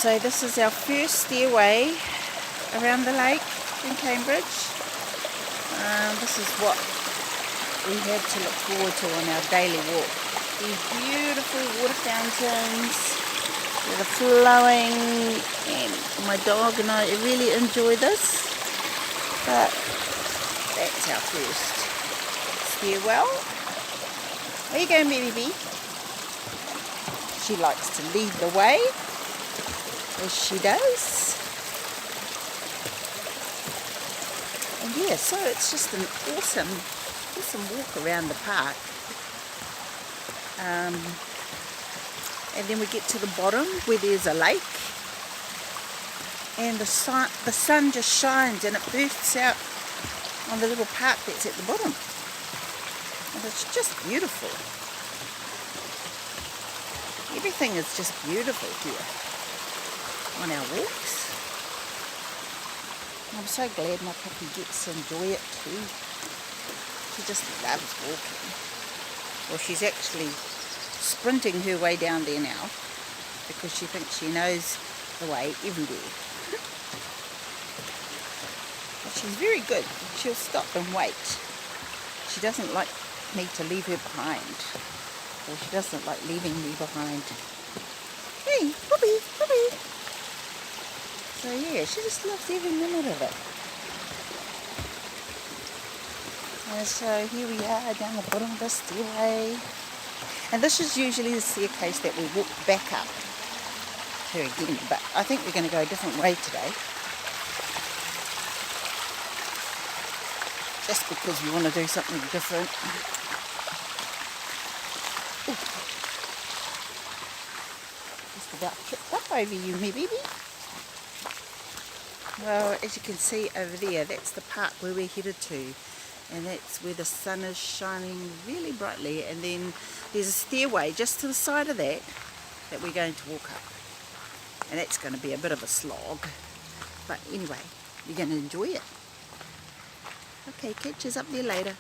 So this is our first stairway around the lake in Cambridge. This is what we had to look forward to on our daily walk. These beautiful water fountains that are flowing, and my dog and I really enjoy this. But that's our first stairwell. Where you going, baby bee? She likes to lead the way, as she does. And yeah, so it's just an awesome walk around the park. And then we get to the bottom where there's a lake, and the sun just shines and it bursts out on the little park that's at the bottom. And it's just beautiful. Everything is just beautiful here on our walks. And I'm so glad my puppy gets to enjoy it too. She just loves walking. Well, she's actually sprinting her way down there now because she thinks she knows the way everywhere. But she's very good. She'll stop and wait. She doesn't like me to leave her behind. Or she doesn't like leaving me behind. Hey, puppy, puppy. So yeah, she just loves every minute of it. And so here we are down the bottom of the stairway. And this is usually the staircase that we walk back up to again. But I think we're going to go a different way today. Just because we want to do something different. Ooh. Just about tripped up over you, me baby. Well, as you can see over there, that's the park where we're headed to. And that's where the sun is shining really brightly. And then there's a stairway just to the side of that we're going to walk up. And that's going to be a bit of a slog. But anyway, you're going to enjoy it. Okay, catch us up there later.